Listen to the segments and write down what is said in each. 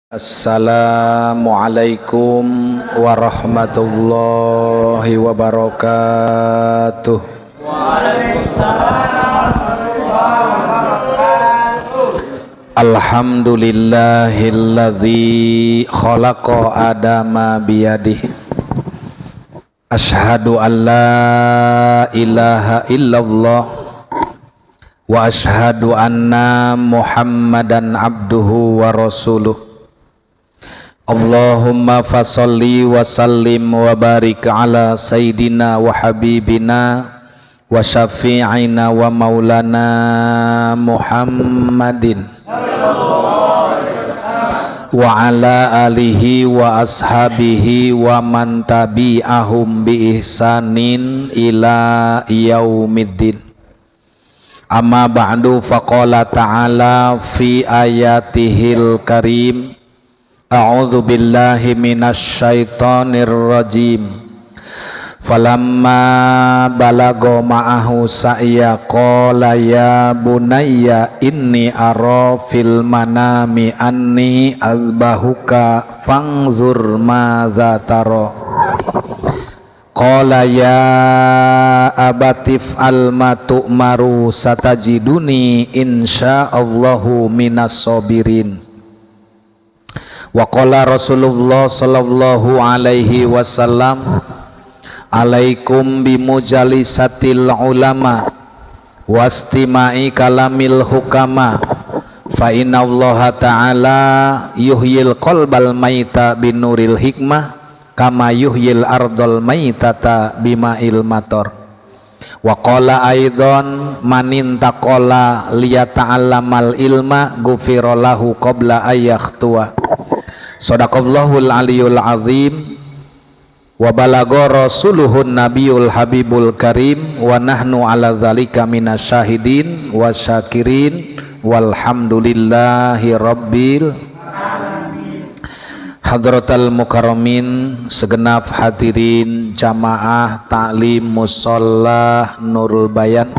Assalamualaikum warahmatullahi wabarakatuh. Waalaikumsalam warahmatullahi wabarakatuh. Alhamdulillahilladzi khalaqa adama biyadihi. Ashhadu an la ilaha illallah wa ashhadu anna Muhammadan abduhu wa rasuluh. Allahumma fasalli wa sallim wa barik ala sayyidina wa habibina wa syafi'ina wa maulana Muhammadin wa ala alihi wa ashabihi wa man tabi'ahum bi ihsanin ila yaumiddin. Amma ba'du, faqala ta'ala fi ayatihil karim, a'udzu billahi minasy syaithanir rajim. Falamma balagha ma'ahu sa'ya qala ya bunayya inni ara fil manami anni azbahuka fanzur madza tara. Qala ya abatif al ma tu'maru satajiduni insyaallahu minas sabirin. Wa qala Rasulullah sallallahu alaihi wasallam, alaikum bimujalisatil ulama wastima'i kalamil hukama fa innallaha ta'ala yuhyil qalbal maita binuril hikmah kama yuhyil ardal maitata bima'il matar. Wa qala aidan manin taqala liyata'allamal ilma ghufira lahu qabla ayakhtua. Shadaqallahul aliyul azim wa balagha rasuluhun nabiyul habibul karim wa nahnu ala dzalika minasyahidin wasyakirin walhamdulillahi rabbil alamin. Hadratal mukarramin, segenap hadirin jamaah taklim musholla Nurul Bayan,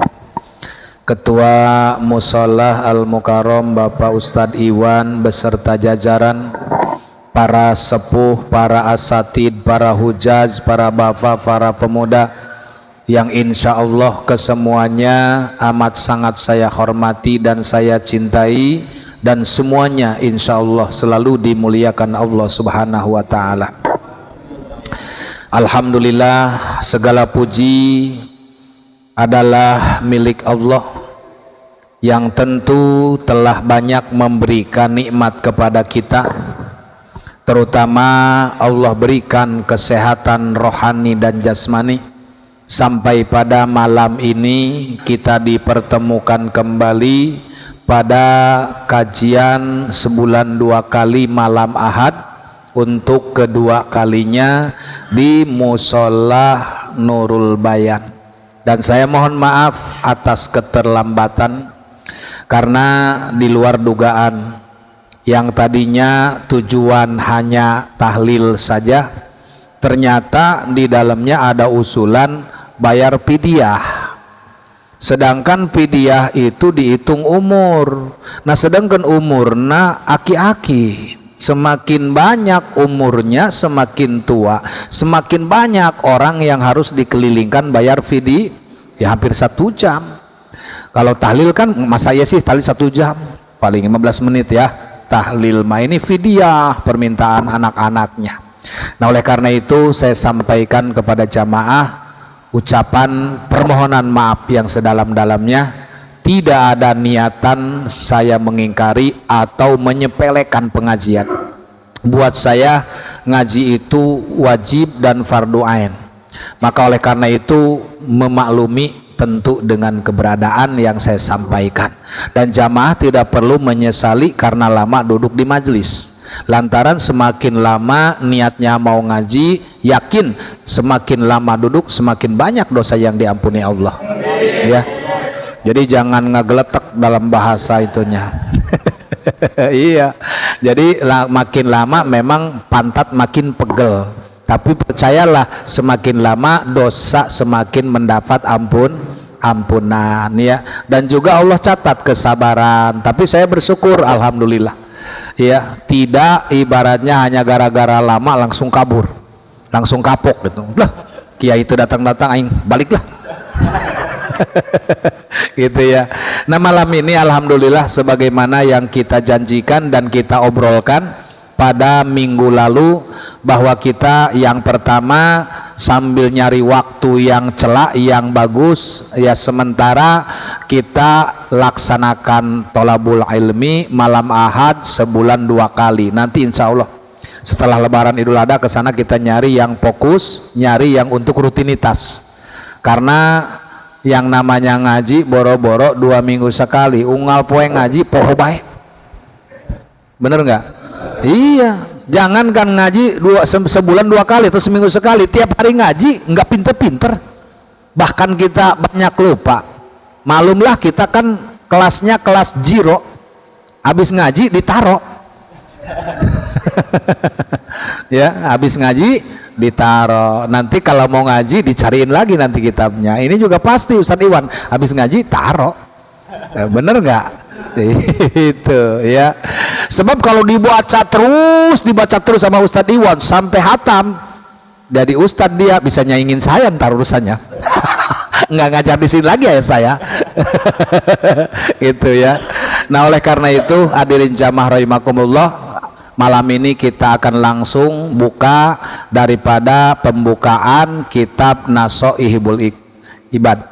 Ketua Musholla Al Mukarram Bapak Ustadz Iwan beserta jajaran, para sepuh, para asatid, para hujaz, para bapak, para pemuda yang insya Allah kesemuanya amat sangat saya hormati dan saya cintai, dan semuanya insya Allah selalu dimuliakan Allah subhanahu wa ta'ala. Alhamdulillah, segala puji adalah milik Allah yang tentu telah banyak memberikan nikmat kepada kita. Terutama Allah berikan kesehatan rohani dan jasmani sampai pada malam ini kita dipertemukan kembali pada kajian sebulan 2 kali malam Ahad untuk kedua kalinya di Musholla Nurul Bayan. Dan saya mohon maaf atas keterlambatan karena di luar dugaan. Yang tadinya tujuan hanya tahlil saja, ternyata di dalamnya ada usulan bayar fidyah. Sedangkan fidyah itu dihitung umur. Nah, sedangkan umurna aki-aki, semakin banyak umurnya semakin tua, semakin banyak orang yang harus dikelilingkan bayar fidyah, ya hampir 1 jam. Kalau tahlil kan, mas saya sih tahlil 1 jam, paling 15 menit ya. Tahlil mah ini fidyah permintaan anak-anaknya. Nah, oleh karena itu saya sampaikan kepada jamaah ucapan permohonan maaf yang sedalam-dalamnya. Tidak ada niatan saya mengingkari atau menyepelekan pengajian. Buat saya ngaji itu wajib dan fardu ain. Maka oleh karena itu memaklumi tentu dengan keberadaan yang saya sampaikan, dan jamaah tidak perlu menyesali karena lama duduk di majelis. Lantaran semakin lama niatnya mau ngaji, yakin semakin lama duduk semakin banyak dosa yang diampuni Allah. Ya, jadi jangan ngegeletek dalam bahasa itunya. Iya, jadi makin lama memang pantat makin pegel. Tapi percayalah, semakin lama dosa semakin mendapat ampunan ya. Dan juga Allah catat kesabaran. Tapi saya bersyukur alhamdulillah Ya, tidak ibaratnya hanya gara-gara lama langsung kabur, langsung kapok gitu. Lah, kiai itu datang-datang aing baliklah. Gitu ya. Nah, malam ini alhamdulillah sebagaimana yang kita janjikan dan kita obrolkan pada minggu lalu, bahwa kita yang pertama sambil nyari waktu yang celak yang bagus ya, sementara kita laksanakan tolabul ilmi malam Ahad sebulan 2 kali. Nanti insya Allah setelah lebaran Idul Adha ke sana kita nyari yang fokus, nyari yang untuk rutinitas, karena yang namanya ngaji boro-boro 2 minggu sekali, unggal poe ngaji poho bae, bener nggak? Iya, jangankan ngaji sebulan 2 kali atau seminggu sekali, tiap hari ngaji nggak pinter-pinter, bahkan kita banyak lupa. Malumlah kita kan kelasnya kelas jiro, habis ngaji ditaro. Ya, habis ngaji ditaro, nanti kalau mau ngaji dicariin lagi nanti kitabnya. Ini juga pasti Ustadz Iwan habis ngaji taro, bener nggak? Itu ya, sebab kalau dibaca terus sama Ustadz Iwan sampai hatam, jadi Ustadz dia bisa nyaingin saya ntar urusannya. Nggak ngajar di sini lagi ya saya. Itu ya. Nah, oleh karena itu hadirin jamaah rahimakumullah, malam ini kita akan langsung buka daripada pembukaan kitab Nasoihibul Ibad.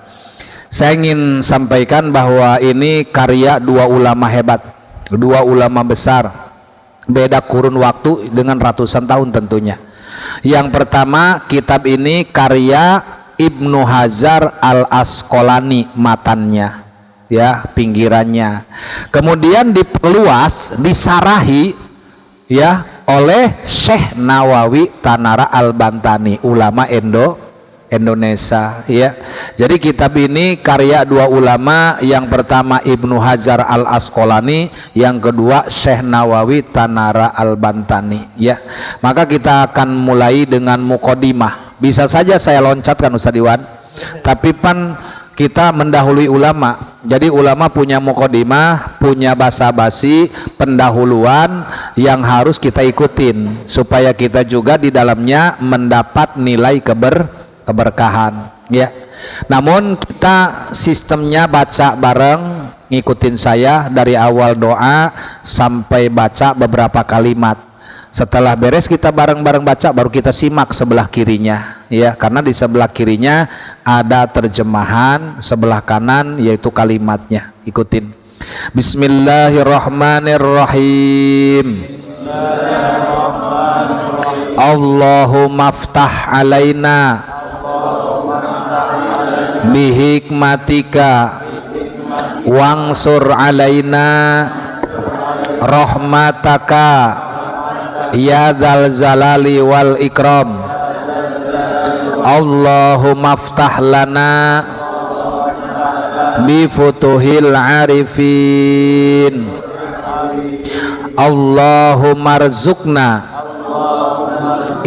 Saya ingin sampaikan bahwa ini karya 2 ulama hebat, 2 ulama besar, beda kurun waktu dengan ratusan tahun tentunya. Yang pertama, kitab ini karya Ibnu Hajar Al-Asqalani, matannya ya, pinggirannya, kemudian diperluas, disarahi ya oleh Syekh Nawawi Tanara Al-Bantani, ulama Indonesia ya. Jadi kitab ini karya 2 ulama, yang pertama Ibnu Hajar Al-Asqalani, yang kedua Syekh Nawawi Tanara Al-Bantani ya. Maka kita akan mulai dengan muqaddimah. Bisa saja saya loncatkan Ustadz Iwan, tapi pan kita mendahului ulama. Jadi ulama punya muqaddimah, punya basa-basi, pendahuluan yang harus kita ikutin supaya kita juga di dalamnya mendapat nilai keberkahan ya. Namun kita sistemnya baca bareng, ngikutin saya dari awal doa sampai baca beberapa kalimat. Setelah beres kita bareng-bareng baca, baru kita simak sebelah kirinya ya, karena di sebelah kirinya ada terjemahan, sebelah kanan yaitu kalimatnya. Ikutin. Bismillahirrahmanirrahim. Allahumma ftah alaina bihikmatika wangsur alaina rahmataka ya dzal jalali wal ikram. Allahumma ftah lana bi futuhil arifin. Allahumma rzuqna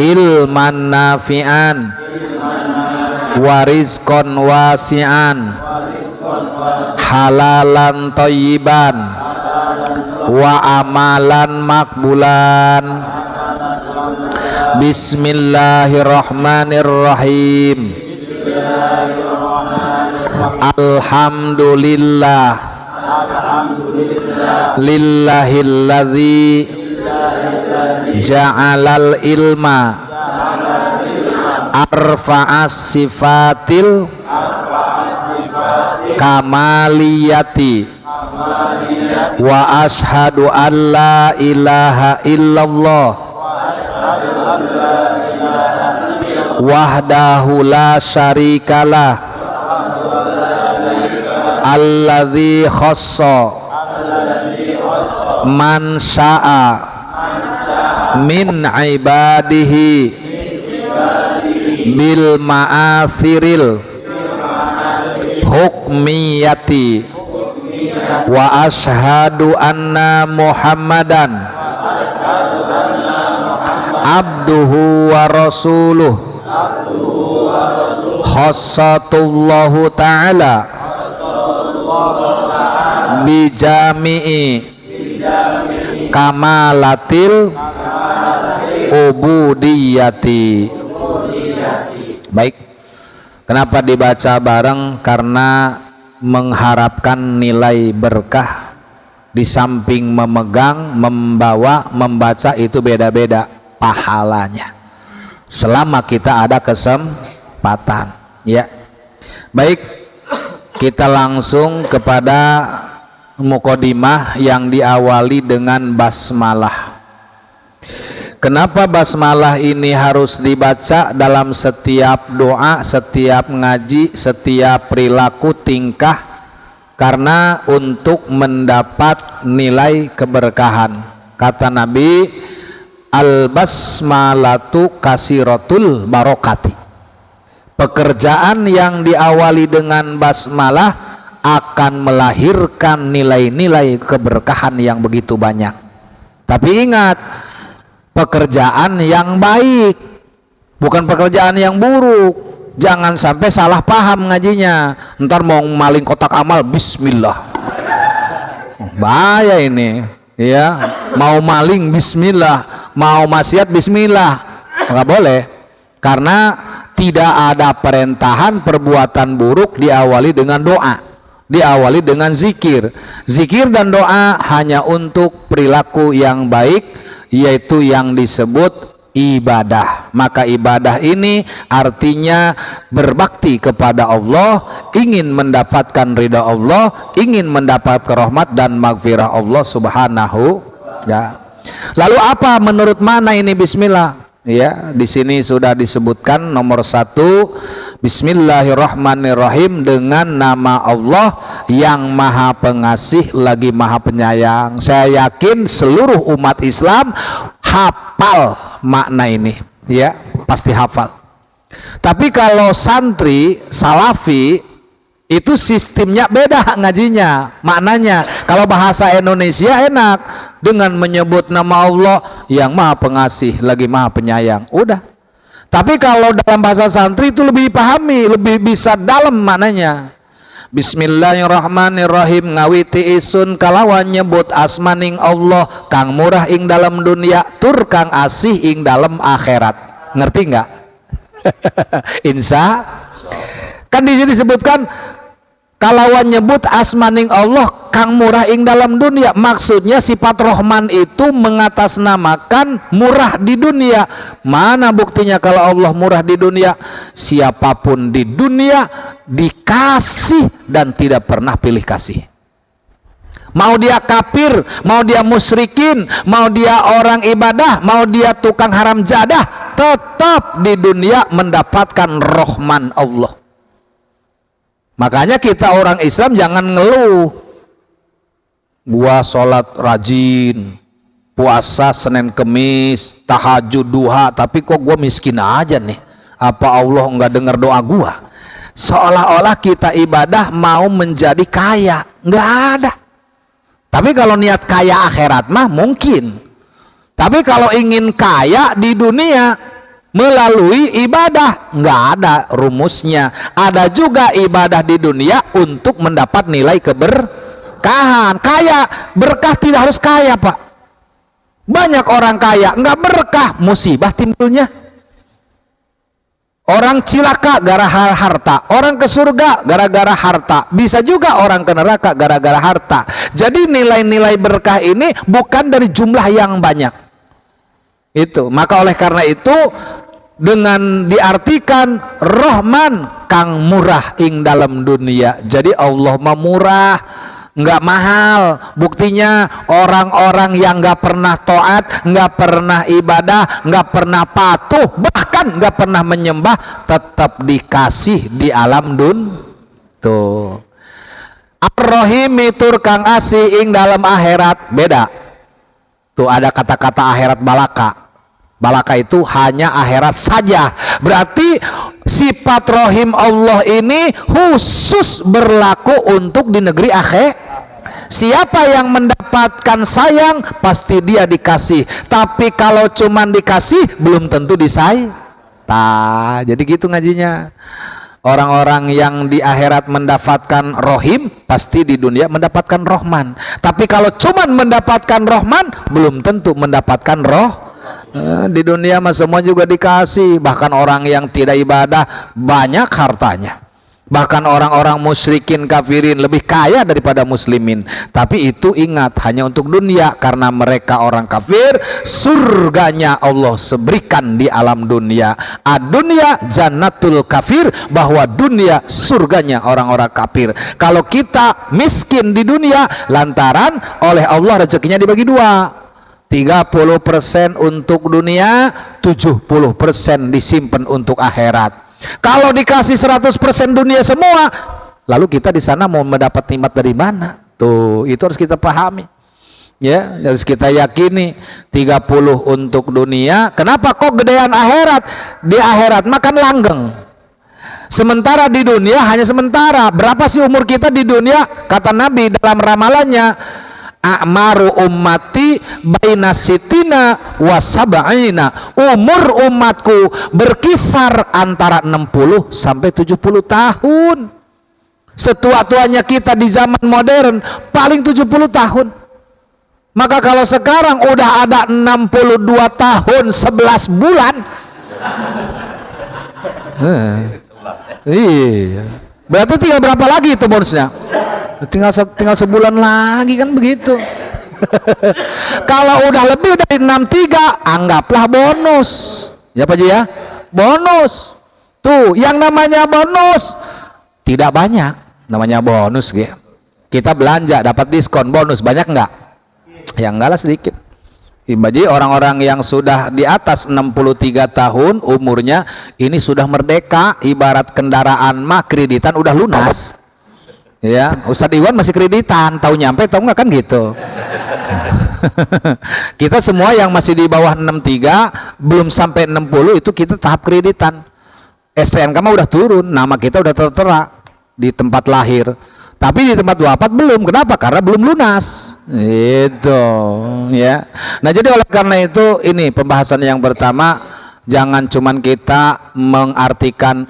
ilman nafi'an wa rizqan wasi'an halalan thayyiban wa amalan makbulan. Bismillahirrahmanirrahim. Alhamdulillah lillahilladzi ja'alal ilma arfa'as sifatil kamaliyati wa ashhadu an la ilaha illallah wahdahu la syarikalah alladzi khassa man sya'a min ibadihi bil ma'asiril hukmiyati wa ashhadu anna muhammadan abduhu wa rasuluh khassatullahu ta'ala bijami'i kamalatil ubudiyati. Baik, kenapa dibaca bareng? Karena mengharapkan nilai berkah. Di samping memegang, membawa, membaca itu beda-beda pahalanya selama kita ada kesempatan, ya. Baik, kita langsung kepada muqaddimah yang diawali dengan basmalah. Kenapa basmalah ini harus dibaca dalam setiap doa, setiap ngaji, setiap perilaku tingkah? Karena untuk mendapat nilai keberkahan. Kata Nabi, al-basmalatu kasiratul barokati. Pekerjaan yang diawali dengan basmalah akan melahirkan nilai-nilai keberkahan yang begitu banyak. Tapi ingat, pekerjaan yang baik, bukan pekerjaan yang buruk. Jangan sampai salah paham ngajinya. Ntar mau maling kotak amal, bismillah. Bahaya ini, ya. Mau maling, bismillah. Mau maksiat, bismillah. Nggak boleh. Karena tidak ada perintahan perbuatan buruk diawali dengan doa, diawali dengan zikir. Zikir dan doa hanya untuk perilaku yang baik, yaitu yang disebut ibadah. Maka ibadah ini artinya berbakti kepada Allah, ingin mendapatkan ridha Allah, ingin mendapat rahmat dan maghfirah Allah subhanahu, ya. Lalu apa menurut mana ini bismillah? Ya, di sini sudah disebutkan nomor 1, bismillahirrahmanirrahim, dengan nama Allah yang maha pengasih lagi maha penyayang. Saya yakin seluruh umat Islam hafal makna ini, ya, pasti hafal. Tapi kalau santri salafi itu sistemnya beda ngajinya, maknanya. Kalau bahasa Indonesia enak dengan menyebut nama Allah yang maha pengasih lagi maha penyayang, udah. Tapi kalau dalam bahasa santri itu lebih dipahami, lebih bisa dalam maknanya. Bismillahirrahmanirrahim, ngawiti isun kalawan nyebut asmaning Allah kang murah ing dalam dunia tur kang asih ing dalam akhirat. Ngerti nggak? Insya kan di sini disebutkan kalawan nyebut asmaning Allah kang murah ing dalam dunia, maksudnya sifat Rahman itu mengatasnamakan murah di dunia. Mana buktinya kalau Allah murah di dunia? Siapapun di dunia dikasih dan tidak pernah pilih kasih. Mau dia kafir, mau dia musyrikin, mau dia orang ibadah, mau dia tukang haram jadah, tetap di dunia mendapatkan Rahman Allah. Makanya kita orang Islam jangan ngeluh, gua sholat rajin, puasa Senin Kemis, tahajud duha, tapi kok gua miskin aja nih. Apa Allah nggak dengar doa gua? Seolah-olah kita ibadah mau menjadi kaya, nggak ada. Tapi kalau niat kaya akhirat mah mungkin. Tapi kalau ingin kaya di dunia melalui ibadah, nggak ada rumusnya. Ada juga ibadah di dunia untuk mendapat nilai keberkahan. Kaya, berkah tidak harus kaya, Pak. Banyak orang kaya nggak berkah, musibah timbulnya. Orang cilaka gara-gara harta, orang ke surga gara-gara harta, bisa juga orang ke neraka gara-gara harta. Jadi nilai-nilai berkah ini bukan dari jumlah yang banyak. Itu, maka oleh karena itu dengan diartikan Rahman kang murah ing dalam dunia. Jadi Allah mah murah, nggak mahal. Buktinya orang-orang yang nggak pernah taat, nggak pernah ibadah, nggak pernah patuh, bahkan nggak pernah menyembah, tetap dikasih di alam tuh. Ar-Rahim itu kang asih ing dalam akhirat, beda. Tuh ada kata-kata akhirat balaka. Balaka itu hanya akhirat saja. Berarti sifat Rahim Allah ini khusus berlaku untuk di negeri akhir. Siapa yang mendapatkan sayang pasti dia dikasih. Tapi kalau cuman dikasih belum tentu disayang. Jadi gitu ngajinya. Orang-orang yang di akhirat mendapatkan rohim, pasti di dunia mendapatkan rohman. Tapi kalau cuman mendapatkan rohman, belum tentu mendapatkan roh. Di dunia mah semua juga dikasih. Bahkan orang yang tidak ibadah banyak hartanya. Bahkan orang-orang musyrikin kafirin lebih kaya daripada muslimin. Tapi itu ingat, hanya untuk dunia. Karena mereka orang kafir, surganya Allah seberikan di alam dunia. Ad-dunya jannatul kafir, bahwa dunia surganya orang-orang kafir. Kalau kita miskin di dunia, lantaran oleh Allah rezekinya dibagi dua. 30% untuk dunia, 70% disimpan untuk akhirat. Kalau dikasih 100% dunia semua, lalu kita di sana mau mendapat nikmat dari mana? Tuh, itu harus kita pahami. Ya, harus kita yakini. 30 untuk dunia. Kenapa kok gedean akhirat? Di akhirat makan langgeng. Sementara di dunia hanya sementara. Berapa sih umur kita di dunia? Kata Nabi dalam ramalannya, a'maru ummati baina sitina wa sab'ina. Umur umatku berkisar antara 60 sampai 70 tahun. Setua-tuanya kita di zaman modern paling 70 tahun. Maka kalau sekarang udah ada 62 tahun 11 bulan. Iya. Berarti tinggal berapa lagi itu bonusnya? Tinggal sebulan lagi kan begitu. Kalau udah lebih dari 63, anggaplah bonus. Ya Pak Ji ya? Bonus. Tuh, yang namanya bonus tidak banyak. Namanya bonus gitu. Kita belanja dapat diskon bonus, banyak enggak? Ya enggak lah, sedikit. Jadi orang-orang yang sudah di atas 63 tahun umurnya ini sudah merdeka, ibarat kendaraan mah kreditan udah lunas. Ya, Ustadz Iwan masih kreditan, tahu nyampe tahu nggak kan gitu. Kita semua yang masih di bawah 63 belum sampai 60 itu kita tahap kreditan. STNK mah udah turun, nama kita udah tertera di tempat lahir. Tapi di tempat wafat belum. Kenapa? Karena belum lunas. Itu ya. Nah, jadi oleh karena itu ini pembahasan yang pertama, jangan cuman kita mengartikan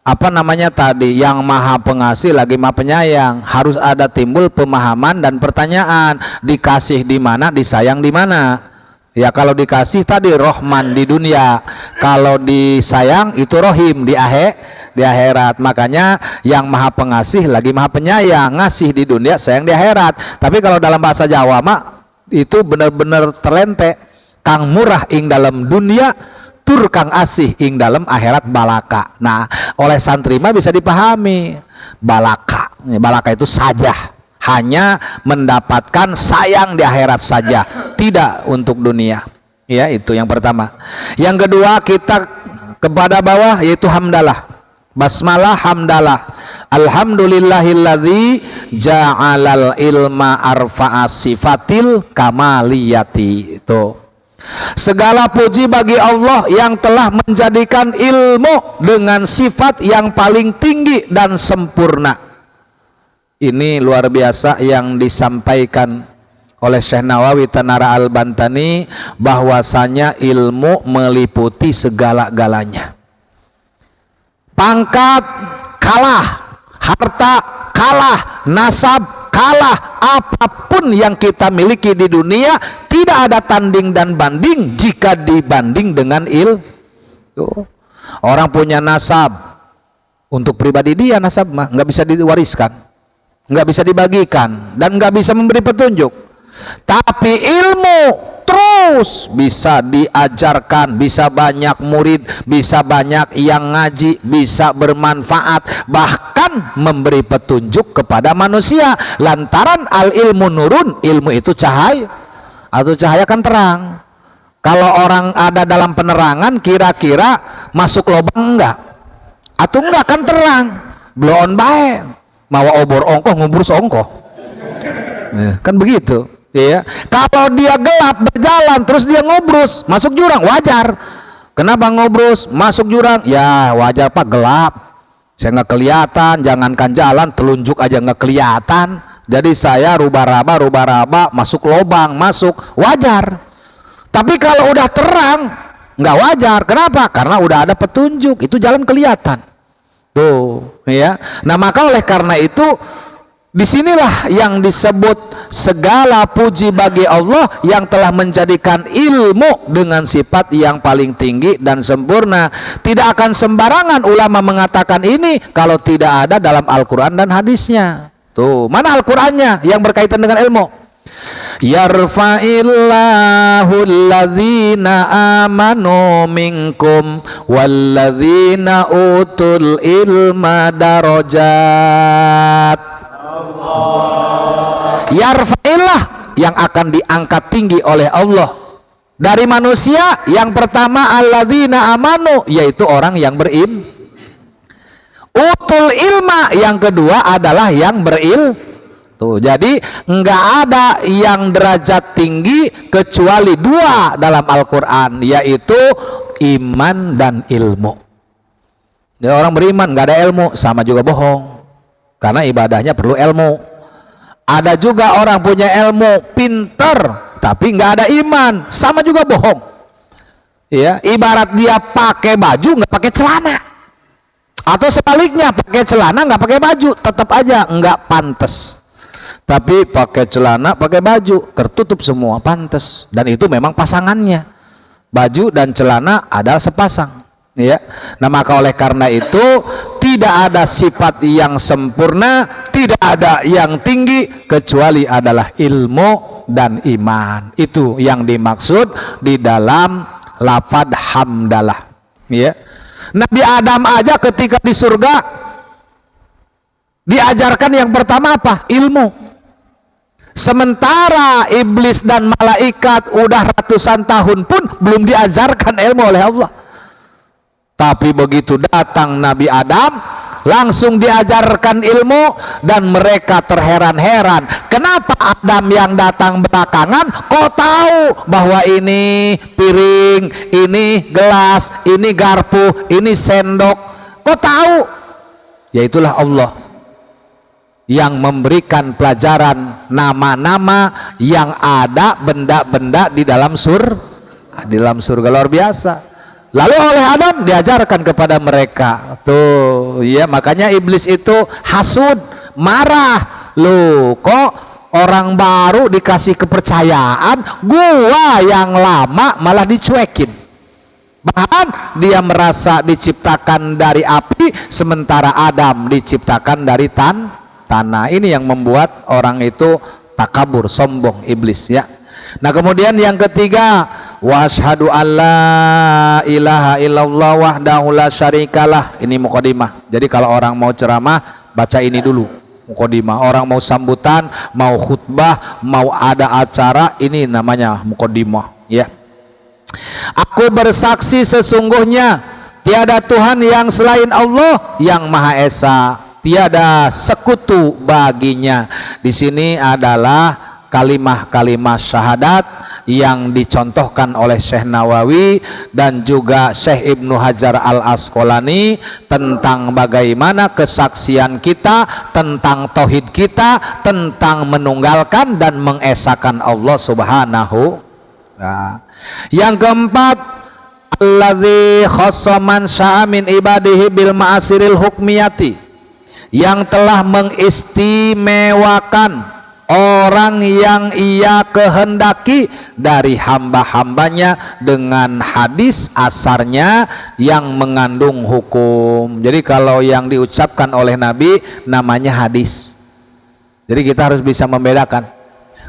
apa namanya tadi, yang maha pengasih lagi maha penyayang. Harus ada timbul pemahaman dan pertanyaan, dikasih di mana, disayang di mana. Ya, kalau dikasih tadi rohman di dunia, kalau disayang itu rohim di akhirat. Makanya yang maha pengasih lagi maha penyayang, ngasih di dunia, sayang di akhirat. Tapi kalau dalam bahasa Jawa mah itu benar-benar terlente. Kang murah ing dalam dunia, tur kang asih ing dalam akhirat balaka. Nah, oleh santri mah bisa dipahami balaka. Balaka itu saja, hanya mendapatkan sayang di akhirat saja, tidak untuk dunia. Ya, itu yang pertama. Yang kedua, kita kepada bawah yaitu hamdalah. Basmalah, hamdalah. Alhamdulillahilladzi ja'alal ilma arfa'a sifatil kamaliyati. Itu. Segala puji bagi Allah yang telah menjadikan ilmu dengan sifat yang paling tinggi dan sempurna. Ini luar biasa yang disampaikan oleh Syekh Nawawi Tanara Al-Bantani, bahwasanya ilmu meliputi segala-galanya. Pangkat kalah, harta kalah, nasab kalah, apapun yang kita miliki di dunia tidak ada tanding dan banding jika dibanding dengan ilmu. Orang punya nasab, untuk pribadi dia nasab mah nggak bisa diwariskan, nggak bisa dibagikan, dan nggak bisa memberi petunjuk. Tapi ilmu terus bisa diajarkan, bisa banyak murid, bisa banyak yang ngaji, bisa bermanfaat, bahkan memberi petunjuk kepada manusia. Lantaran al ilmu nurun, ilmu itu cahaya, atau cahaya kan terang. Kalau orang ada dalam penerangan, kira-kira masuk lubang enggak? Atau enggak, kan terang, bloon bae, mawa obor ongkoh ngubur songkoh, kan begitu. Ya, kalau dia gelap berjalan terus dia ngobrus masuk jurang, wajar. Kenapa ngobrus masuk jurang? Ya wajar Pak, gelap, saya nggak kelihatan. Jangankan jalan, telunjuk aja nggak kelihatan. Jadi saya rubah-raba masuk lubang, masuk, wajar. Tapi kalau udah terang nggak wajar. Kenapa? Karena udah ada petunjuk, itu jalan kelihatan. Tuh, ya. Nah, maka oleh karena itu disinilah yang disebut segala puji bagi Allah yang telah menjadikan ilmu dengan sifat yang paling tinggi dan sempurna. Tidak akan sembarangan ulama mengatakan ini kalau tidak ada dalam Al-Quran dan hadisnya. Tuh, mana Al-Qurannya yang berkaitan dengan ilmu? Yarfa'illahu alladzina amanu minkum walladzina utul ilma darajat. Yarfa'illah yang akan diangkat tinggi oleh Allah dari manusia. Yang pertama alladzina amanu, yaitu orang yang utul ilma, yang kedua adalah yang Tuh, jadi enggak ada yang derajat tinggi kecuali dua dalam Al-Quran, yaitu iman dan ilmu. Jadi orang beriman nggak ada ilmu sama juga bohong, karena ibadahnya perlu ilmu. Ada juga orang punya ilmu, pinter, tapi nggak ada iman, sama juga bohong. Ya, ibarat dia pakai baju nggak pakai celana, atau sebaliknya pakai celana nggak pakai baju, tetap aja nggak pantas. Tapi pakai celana pakai baju tertutup semua pantas, dan itu memang pasangannya. Baju dan celana adalah sepasang, ya. Nah, maka oleh karena itu tidak ada sifat yang sempurna, tidak ada yang tinggi kecuali adalah ilmu dan iman. Itu yang dimaksud di dalam lafaz hamdalah, ya. Nabi Adam aja ketika di surga diajarkan yang pertama apa? Ilmu. Sementara iblis dan malaikat udah ratusan tahun pun belum diajarkan ilmu oleh Allah. Tapi begitu datang Nabi Adam, langsung diajarkan ilmu, dan mereka terheran-heran. Kenapa Adam yang datang belakangan kok tahu bahwa ini piring, ini gelas, ini garpu, ini sendok? Kok tahu? Yaitulah Allah yang memberikan pelajaran nama-nama yang ada benda-benda di dalam surga luar biasa. Lalu oleh Adam diajarkan kepada mereka. Tuh, ya, makanya iblis itu hasud, marah. Loh, kok orang baru dikasih kepercayaan, gua yang lama malah dicuekin. Bahkan dia merasa diciptakan dari api, sementara Adam diciptakan dari tanah. Ini yang membuat orang itu takabur, sombong, iblis, ya. Nah, kemudian yang ketiga, wa asyhadu alla ilaha illallah wahdahu la syarikalah. Ini mukadimah. Jadi kalau orang mau ceramah baca ini dulu, mukadimah. Orang mau sambutan, mau khutbah, mau ada acara, ini namanya mukadimah, ya. Aku bersaksi sesungguhnya tiada Tuhan yang selain Allah yang Maha Esa, tiada sekutu baginya. Di sini adalah kalimah-kalimah syahadat yang dicontohkan oleh Syekh Nawawi dan juga Syekh Ibnu Hajar Al-Asqalani tentang bagaimana kesaksian kita, tentang tauhid kita, tentang menunggalkan dan mengesakan Allah Subhanahu. Nah, yang keempat, alladzi khassa man syaa min ibadihi bil ma'asiril hukmiyati, yang telah mengistimewakan orang yang ia kehendaki dari hamba-hambanya dengan hadis asarnya yang mengandung hukum. Jadi kalau yang diucapkan oleh Nabi namanya hadis. Jadi kita harus bisa membedakan.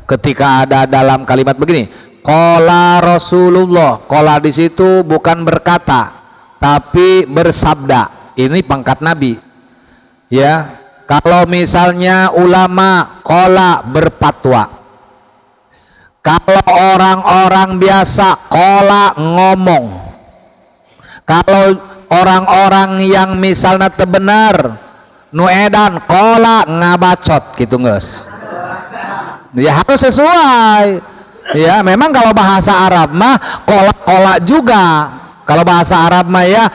Ketika ada dalam kalimat begini, qala Rasulullah, qala di situ bukan berkata tapi bersabda. Ini pangkat Nabi. Ya, kalau misalnya ulama qala berfatwa, kalau orang-orang biasa qala ngomong, kalau orang-orang yang misalnya tebenar nu edan qala ngabacot gitu, guys. Ya harus sesuai. Ya, memang kalau bahasa Arab mah qala juga. Kalau bahasa Arab mah ya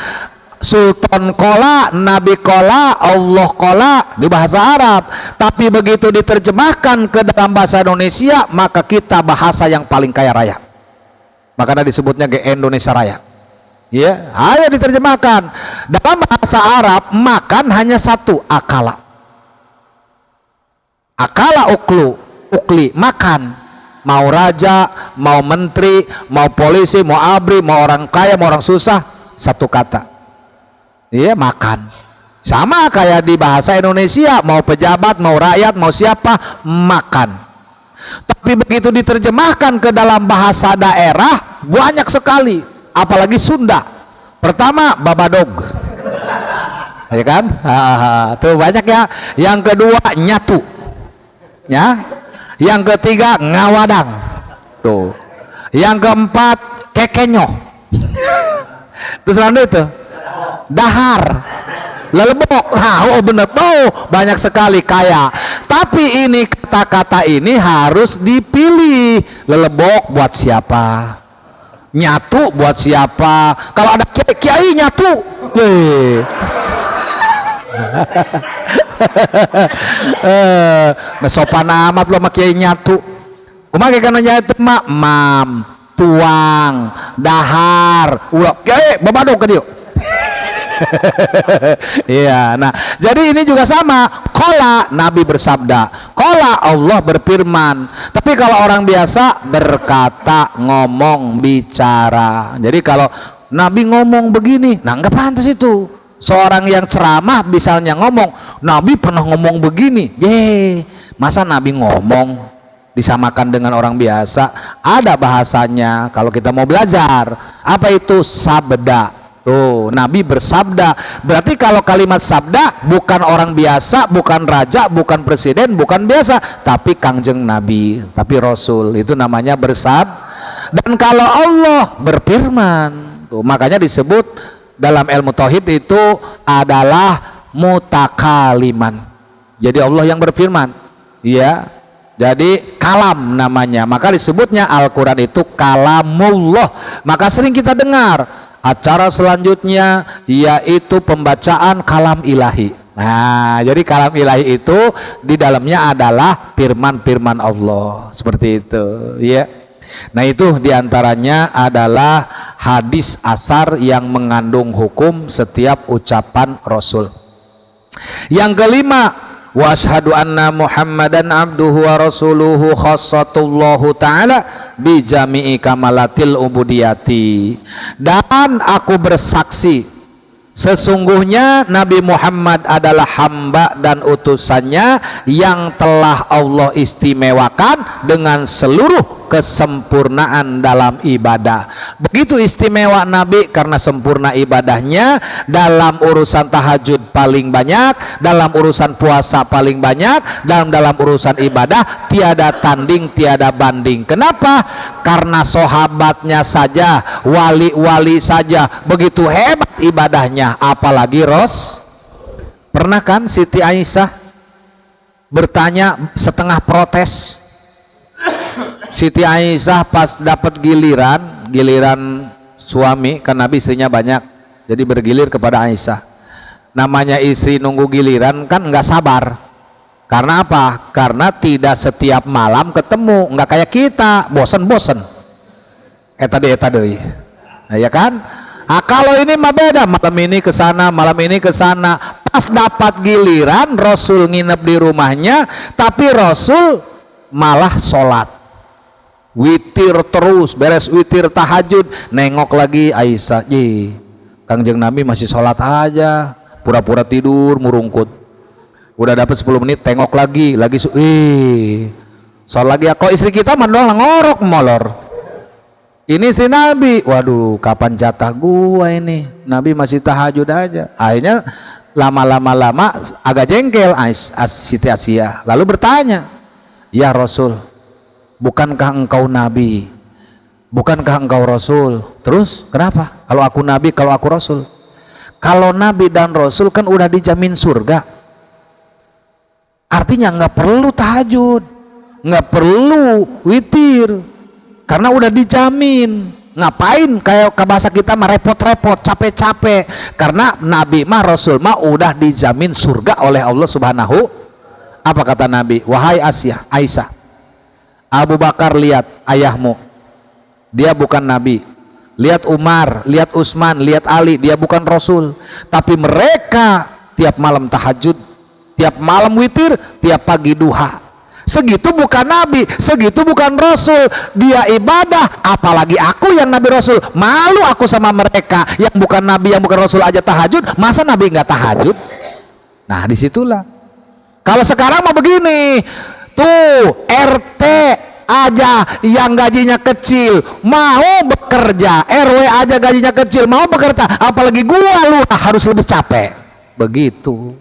Sultan kola, Nabi kola, Allah kola di bahasa Arab. Tapi begitu diterjemahkan ke dalam bahasa Indonesia, maka kita bahasa yang paling kaya raya. Makanya disebutnya Indonesia Raya. Ya, ayo diterjemahkan. Dalam bahasa Arab makan hanya satu, akala. Akala ukli makan. Mau raja, mau menteri, mau polisi, mau abri, mau orang kaya, mau orang susah, satu kata. Iya, makan. Sama kayak di bahasa Indonesia, mau pejabat, mau rakyat, mau siapa, makan. Tapi begitu diterjemahkan ke dalam bahasa daerah banyak sekali, apalagi Sunda. Pertama babadog, ya kan? Tuh banyak ya. Yang kedua nyatu, ya. Yang ketiga ngawadang, tuh. Yang keempat kekenyo. Terus lanjut itu dahar, lelebok. Oh bener tuh, banyak sekali kaya. Tapi ini kata-kata ini harus dipilih. Lelebok buat siapa? Nyatu buat siapa? Kalau ada kiai nyatu, sopan amat lo sama kiai nyatu. Kumaha kana nyatu mah mam, tuang, dahar, ulok kiai babadog ka dieu. Iya, nah jadi ini juga sama. Qala, Nabi bersabda, qala, Allah berfirman. Tapi kalau orang biasa berkata, ngomong, bicara. Jadi kalau Nabi ngomong begini, nah nggak pantas itu. Seorang yang ceramah misalnya ngomong, Nabi pernah ngomong begini, masa Nabi ngomong disamakan dengan orang biasa? Ada bahasanya kalau kita mau belajar. Apa itu? Sabda. Tuh, Nabi bersabda. Berarti kalau kalimat sabda bukan orang biasa, bukan raja, bukan presiden, bukan biasa, tapi Kangjeng Nabi, tapi Rasul. Itu namanya bersabda. Dan kalau Allah berfirman, tuh, makanya disebut dalam ilmu tauhid itu adalah mutakaliman. Jadi Allah yang berfirman, ya. Jadi kalam namanya. Maka disebutnya Al-Quran itu kalamullah. Maka sering kita dengar acara selanjutnya yaitu pembacaan kalam ilahi. Nah, jadi kalam ilahi itu di dalamnya adalah firman-firman Allah, seperti itu, ya. Nah, itu diantaranya adalah hadis asar yang mengandung hukum setiap ucapan Rasul. Yang kelima, wa asyhadu anna Muhammadan abduhu wa rasuluhu khassatullahu ta'ala bi jami'i kamalatil ubudiyati. Dan aku bersaksi sesungguhnya Nabi Muhammad adalah hamba dan utusannya yang telah Allah istimewakan dengan seluruh kesempurnaan dalam ibadah. Begitu istimewa Nabi karena sempurna ibadahnya. Dalam urusan tahajud paling banyak, dalam urusan puasa paling banyak, dalam urusan ibadah tiada tanding, tiada banding. Kenapa? Karena sahabatnya saja, wali-wali saja begitu hebat ibadahnya, apalagi Pernah kan Siti Aisyah bertanya setengah protes. Siti Aisyah pas dapat giliran suami, kan Nabi istrinya banyak, jadi bergilir kepada Aisyah. Namanya istri nunggu giliran kan nggak sabar. Karena apa? Karena tidak setiap malam ketemu, nggak kayak kita bosen-bosen. Eta deui. Nah, ya kan? Nah, kalau ini mah beda, malam ini ke sana, malam ini ke sana. Pas dapat giliran Rasul nginep di rumahnya, tapi Rasul malah sholat. Witir terus, beres witir tahajud, nengok lagi Aisyah, Kangjeng Nabi masih sholat aja, pura-pura tidur, murungkut. Udah dapat 10 menit, tengok lagi sholat lagi ya. Kok istri kita mendoang ngorok molor. Ini si Nabi, waduh, kapan jatah gua ini? Nabi masih tahajud aja. Akhirnya lama-lama agak jengkel Siti Aisyah, lalu bertanya, ya Rasul, bukankah engkau Nabi? Bukankah engkau Rasul? Terus kenapa? Kalau aku Nabi, kalau aku Rasul? Kalau Nabi dan Rasul kan udah dijamin surga. Artinya nggak perlu tahajud, nggak perlu witir, karena udah dijamin. Ngapain kayak ke bahasa kita mah repot-repot, capek-capek? Karena Nabi mah Rasul mah udah dijamin surga oleh Allah Subhanahu. Apa kata Nabi? Wahai Aisyah, Abu Bakar lihat ayahmu, dia bukan Nabi, lihat Umar, lihat Utsman, lihat Ali, dia bukan Rasul, tapi mereka tiap malam tahajud, tiap malam witir, tiap pagi duha. Segitu bukan Nabi, segitu bukan Rasul, dia ibadah. Apalagi aku yang Nabi Rasul, malu aku sama mereka yang bukan Nabi, yang bukan Rasul aja tahajud, masa Nabi nggak tahajud? Nah disitulah. Kalau sekarang mau begini, tuh RT aja yang gajinya kecil mau bekerja, RW aja gajinya kecil mau bekerja, apalagi gua lu harus lebih capek. Begitu,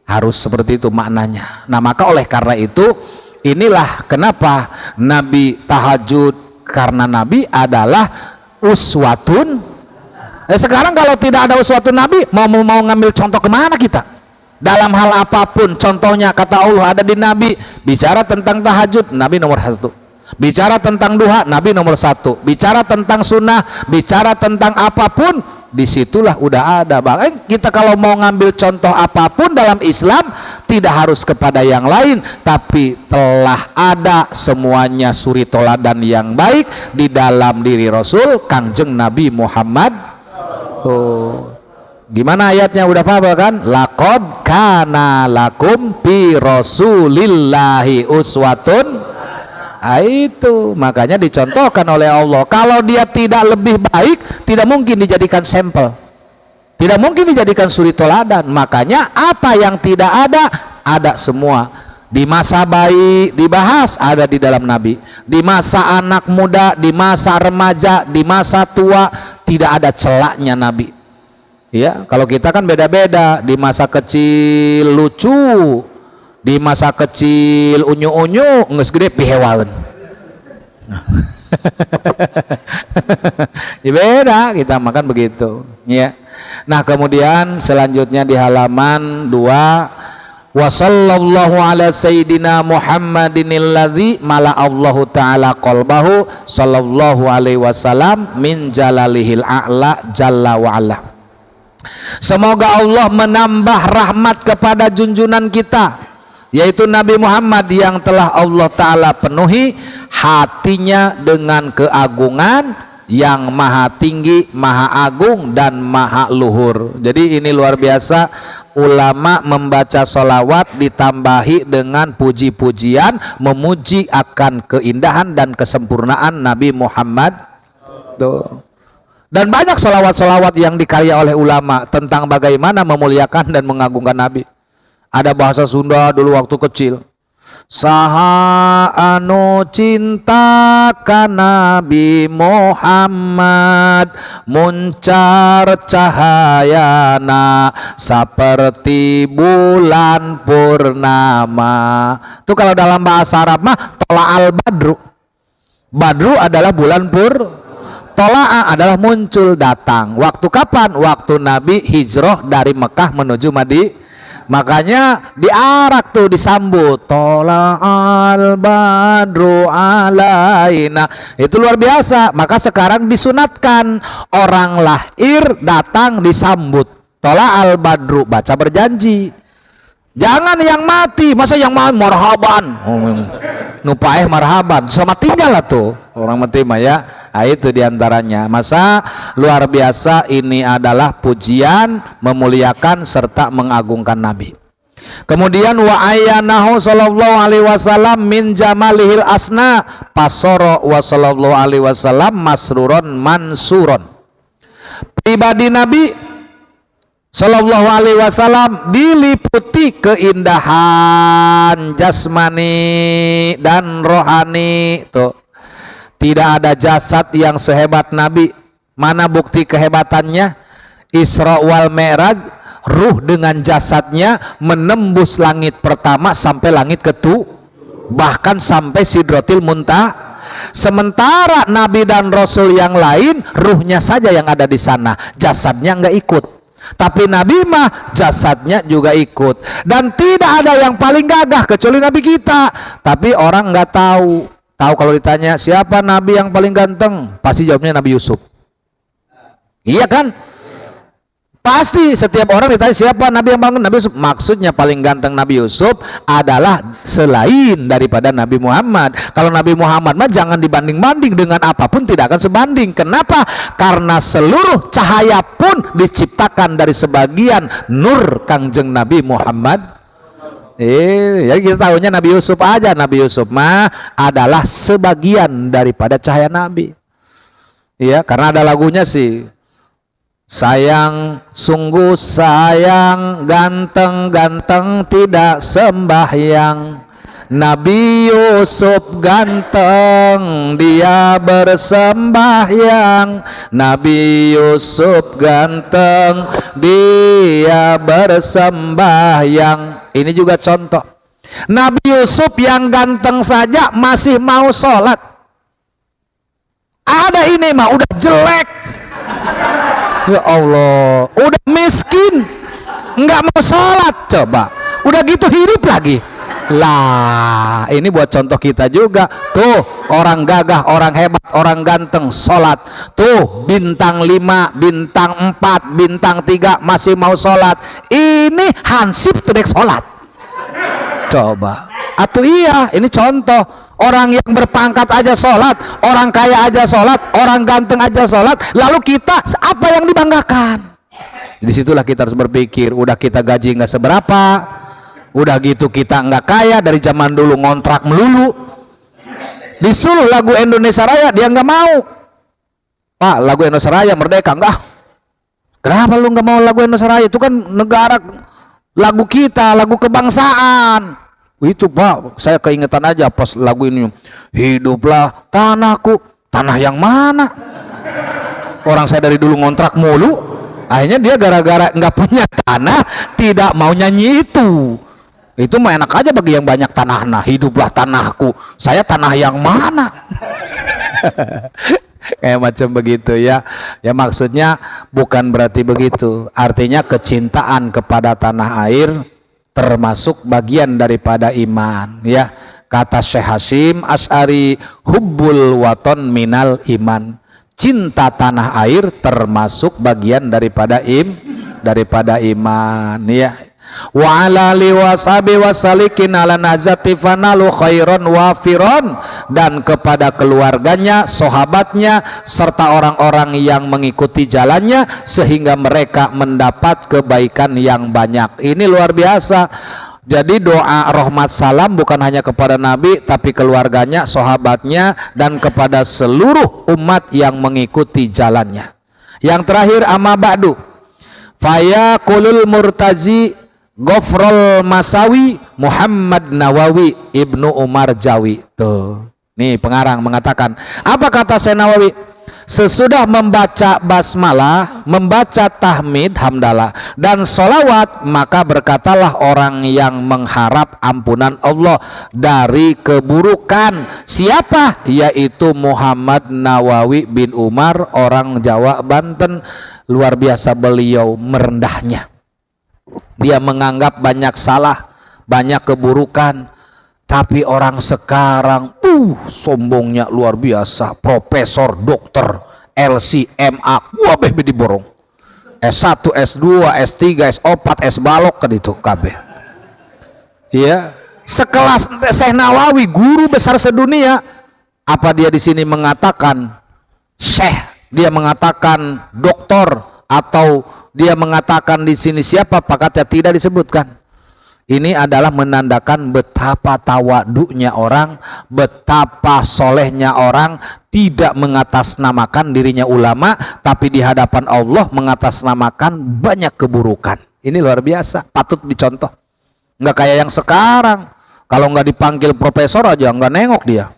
harus seperti itu maknanya. Nah maka oleh karena itu, inilah kenapa Nabi tahajud, karena Nabi adalah uswatun. Sekarang kalau tidak ada uswatun Nabi, mau ngambil contoh kemana kita? Dalam hal apapun, contohnya kata Allah ada di Nabi. Bicara tentang tahajud, Nabi nomor 1. Bicara tentang duha, Nabi nomor 1. Bicara tentang sunnah, bicara tentang apapun, disitulah udah ada. Bahkan kita kalau mau ngambil contoh apapun dalam Islam, tidak harus kepada yang lain, tapi telah ada semuanya suri toladan yang baik di dalam diri Rasul Kangjeng Nabi Muhammad. Gimana ayatnya, udah paham kan? Laqad kana lakum fi rasulillahi uswatun. Itu makanya dicontohkan oleh Allah. Kalau dia tidak lebih baik, tidak mungkin dijadikan sampel, tidak mungkin dijadikan suri toladan. Makanya apa yang tidak ada semua. Di masa bayi dibahas, ada di dalam Nabi. Di masa anak muda, di masa remaja, di masa tua, tidak ada celaknya Nabi. Ya, kalau kita kan beda-beda. Di masa kecil lucu, di masa kecil unyu-unyu, nges gede pihewaun. Ya beda, kita makan begitu. Ya. Nah kemudian selanjutnya di halaman 2, wa sallallahu ala sayyidina Muhammadinil ladzi mala Allahu ta'ala qalbahu sallallahu alaihi wasallam min jalalihil a'la jalla wa ala. Semoga Allah menambah rahmat kepada junjungan kita, yaitu Nabi Muhammad, yang telah Allah Ta'ala penuhi hatinya dengan keagungan yang maha tinggi, maha agung, dan maha luhur. Jadi ini luar biasa, ulama membaca sholawat ditambahi dengan puji-pujian, memuji akan keindahan dan kesempurnaan Nabi Muhammad. Tuh. Dan banyak sholawat-sholawat yang dikarya oleh ulama tentang bagaimana memuliakan dan mengagungkan Nabi. Ada bahasa Sunda dulu waktu kecil. Saha anu cinta ka Nabi Muhammad, muncar cahayana saperti bulan purnama. Itu kalau dalam bahasa Arab mah tola'al badru. Badru adalah bulan Tola'a adalah muncul, datang. Waktu kapan? Waktu Nabi hijrah dari Mekah menuju Madinah. Makanya diarak tuh, disambut tola'al badru alaina. Itu luar biasa. Maka sekarang disunatkan, orang lahir datang disambut tola'al badru, baca berjanji. Jangan yang mati, masa yang marhaban, nupaeh marhaban, sama tinggal lah tuh orang mati mah ya. Nah, itu diantaranya. Masa luar biasa, ini adalah pujian, memuliakan serta mengagungkan Nabi. Kemudian wa ayyanahu sallallahu alaihi wasallam min jamalihil asna pasoro wa sallallahu alaihi wasallam masruron mansuron. Pribadi Nabi Sallallahu alaihi wasallam diliputi keindahan jasmani dan rohani. Tuh, tidak ada jasad yang sehebat Nabi. Mana bukti kehebatannya? Isra wal Mi'raj, ruh dengan jasadnya menembus langit pertama sampai langit kedua, bahkan sampai Sidratil Muntaha. Sementara Nabi dan Rasul yang lain, ruhnya saja yang ada di sana, jasadnya nggak ikut. Tapi Nabi mah jasadnya juga ikut. Dan tidak ada yang paling gagah kecuali Nabi kita. Tapi orang nggak tahu. Tahu kalau ditanya siapa Nabi yang paling ganteng, pasti jawabnya Nabi Yusuf. Iya kan? Pasti setiap orang ditanya siapa Nabi yang bangun, Nabi Yusuf. Maksudnya paling ganteng Nabi Yusuf adalah selain daripada Nabi Muhammad. Kalau Nabi Muhammad mah jangan dibanding-banding, dengan apapun tidak akan sebanding. Kenapa? Karena seluruh cahaya pun diciptakan dari sebagian nur Kangjeng Nabi Muhammad. Jadi kita tahunya Nabi Yusuf aja. Nabi Yusuf mah adalah sebagian daripada cahaya Nabi. Iya, karena ada lagunya sih. Sayang, sungguh sayang, ganteng-ganteng tidak sembahyang. Nabi Yusuf ganteng, dia bersembahyang. Nabi Yusuf ganteng, dia bersembahyang. Ini juga contoh. Nabi Yusuf yang ganteng saja masih mau sholat. Ada ini mah udah jelek. Ya Allah, udah miskin, nggak mau sholat, coba. Udah gitu hidup lagi. Lah, ini buat contoh kita juga. Tuh, orang gagah, orang hebat, orang ganteng, sholat. Tuh, bintang 5, bintang 4, bintang 3 masih mau sholat. Ini hansip tidak sholat. Coba. Atau iya, ini contoh. Orang yang berpangkat aja sholat, orang kaya aja sholat, orang ganteng aja sholat, lalu kita apa yang dibanggakan? Disitulah kita harus berpikir, udah kita gaji nggak seberapa, udah gitu kita nggak kaya, dari zaman dulu ngontrak melulu, disuruh lagu Indonesia Raya dia nggak mau. Pak, lagu Indonesia Raya merdeka enggak? Kenapa lu nggak mau lagu Indonesia Raya? Itu kan negara, lagu kita, lagu kebangsaan. Itu Pak, saya keingetan aja pas lagu ini. Hiduplah tanahku. Tanah yang mana? Orang saya dari dulu ngontrak mulu. Akhirnya dia gara-gara nggak punya tanah tidak mau nyanyi itu. Itu mah enak aja bagi yang banyak tanah. Nah, hiduplah tanahku. Saya tanah yang mana? Kayak macam begitu ya. Ya maksudnya bukan berarti begitu. Artinya kecintaan kepada tanah air termasuk bagian daripada iman ya. Kata Syekh Hashim Asy'ari, hubbul waton minal iman. Cinta tanah air termasuk bagian daripada iman ya. Wa ala li wasabi wasalikin ala nazati fanalu khairon wafiron, dan kepada keluarganya, sahabatnya, serta orang-orang yang mengikuti jalannya sehingga mereka mendapat kebaikan yang banyak. Ini luar biasa. Jadi doa rahmat salam bukan hanya kepada Nabi, tapi keluarganya, sahabatnya, dan kepada seluruh umat yang mengikuti jalannya. Yang terakhir, amma ba'du faya kulul murtazi Gofrol Masawi Muhammad Nawawi Ibnu Umar Jawi. Tuh, nih pengarang mengatakan, apa kata Syekh Nawawi? Sesudah membaca basmalah, membaca tahmid, hamdalah, dan sholawat, maka berkatalah orang yang mengharap ampunan Allah dari keburukan. Siapa? Yaitu Muhammad Nawawi bin Umar, orang Jawa Banten. Luar biasa beliau merendahnya. Dia menganggap banyak salah, banyak keburukan, tapi orang sekarang sombongnya luar biasa. Profesor, dokter, LC, MA, wabeh diborong. S1, S2, S3, S4, S balok kan itu KB. Ya, sekelas Syekh Nawawi, guru besar sedunia. Apa dia di sini mengatakan Syekh? Dia mengatakan doktor, atau dia mengatakan di sini siapa pakatnya? Tidak disebutkan. Ini adalah menandakan betapa tawaduknya orang, betapa solehnya orang, tidak mengatasnamakan dirinya ulama, tapi di hadapan Allah mengatasnamakan banyak keburukan. Ini luar biasa, patut dicontoh. Nggak kayak yang sekarang, kalau nggak dipanggil profesor aja nggak nengok dia.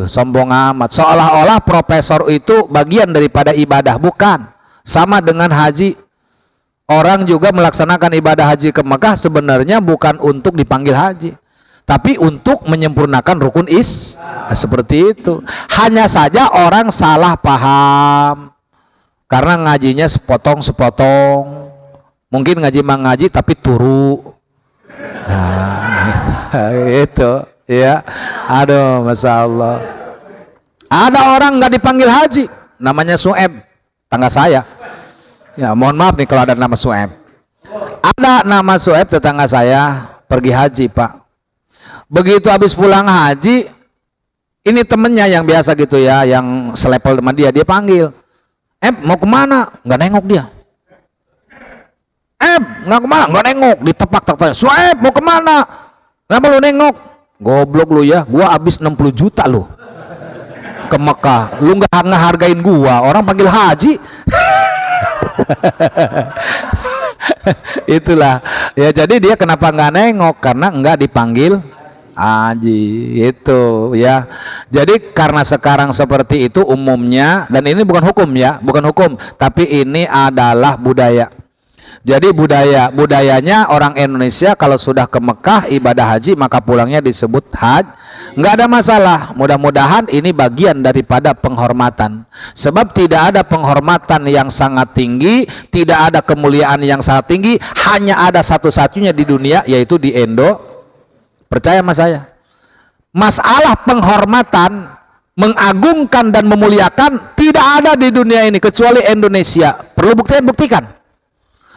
Sombong amat, seolah-olah profesor itu bagian daripada ibadah. Bukan. Sama dengan haji, orang juga melaksanakan ibadah haji ke Mekah sebenarnya bukan untuk dipanggil haji, tapi untuk menyempurnakan rukun seperti itu. Hanya saja orang salah paham karena ngajinya sepotong-sepotong. Mungkin ngaji ngaji tapi turu. Nah, itu ya. Aduh, masya Allah. Ada orang nggak dipanggil haji, namanya Su'eb, tangga saya. Ya, mohon maaf nih kalau ada nama Sueb. Ada nama Sueb tetangga saya pergi haji, Pak. Begitu habis pulang haji, ini temennya yang biasa gitu ya, yang selepel sama dia panggil. Mau kemana? Nggak nengok dia. Nggak kemana? Nggak nengok. Ditepak tanya. Sueb mau kemana? Kenapa lu nengok? Goblok lu ya, gua habis 60 juta lu ke Mekah, lu nggak ngehargain gua, orang panggil haji. Itulah ya, jadi dia kenapa nggak nengok, karena nggak dipanggil haji itu ya. Jadi karena sekarang seperti itu umumnya, dan ini bukan hukum ya, bukan hukum, tapi ini adalah budaya. Jadi budayanya orang Indonesia kalau sudah ke Mekah ibadah haji maka pulangnya disebut haji, nggak ada masalah. Mudah-mudahan ini bagian daripada penghormatan, sebab tidak ada penghormatan yang sangat tinggi, tidak ada kemuliaan yang sangat tinggi, hanya ada satu-satunya di dunia, yaitu di Indo. Percaya sama saya, masalah penghormatan, mengagungkan dan memuliakan tidak ada di dunia ini kecuali Indonesia. Perlu buktikan.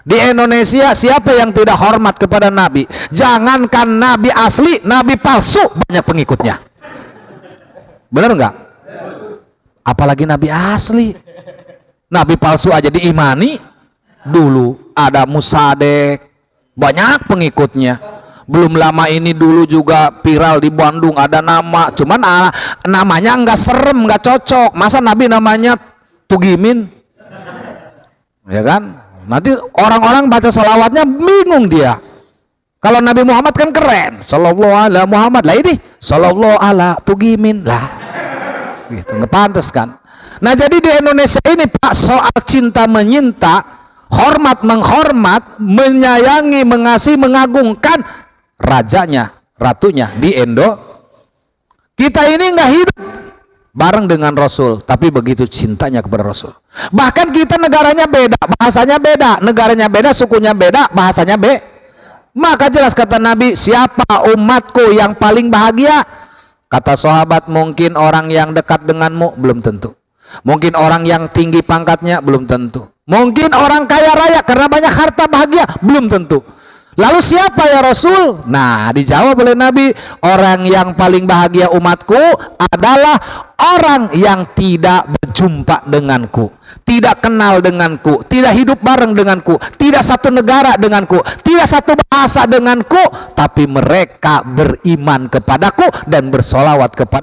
Di Indonesia siapa yang tidak hormat kepada Nabi? Jangankan Nabi asli, Nabi palsu banyak pengikutnya. Benar nggak? Apalagi Nabi asli. Nabi palsu aja diimani. Dulu ada Musadek, banyak pengikutnya. Belum lama ini dulu juga viral di Bandung ada nama, cuman namanya nggak serem, nggak cocok. Masa Nabi namanya Tugimin? Ya kan? Nanti orang-orang baca sholawatnya bingung dia. Kalau Nabi Muhammad kan keren, sallallahu ala Muhammad, lah ini sallallahu ala Tugimin lah, gitu, nggak pantas kan. Nah jadi di Indonesia ini Pak, soal cinta menyinta, hormat menghormat, menyayangi, mengasihi, mengagungkan rajanya, ratunya di Indo. Kita ini nggak hidup bareng dengan Rasul, tapi begitu cintanya kepada Rasul. Bahkan kita negaranya beda, bahasanya beda, negaranya beda, sukunya beda, bahasanya beda. Maka jelas kata Nabi, siapa umatku yang paling bahagia? Kata sahabat, mungkin orang yang dekat denganmu, belum tentu. Mungkin orang yang tinggi pangkatnya, belum tentu. Mungkin orang kaya raya karena banyak harta bahagia, belum tentu. Lalu siapa ya Rasul? Nah, dijawab oleh Nabi, orang yang paling bahagia umatku adalah orang yang tidak berjumpa denganku, tidak kenal denganku, tidak hidup bareng denganku, tidak satu negara denganku, tidak satu bahasa denganku, tapi mereka beriman kepadaku dan bersolawat kepada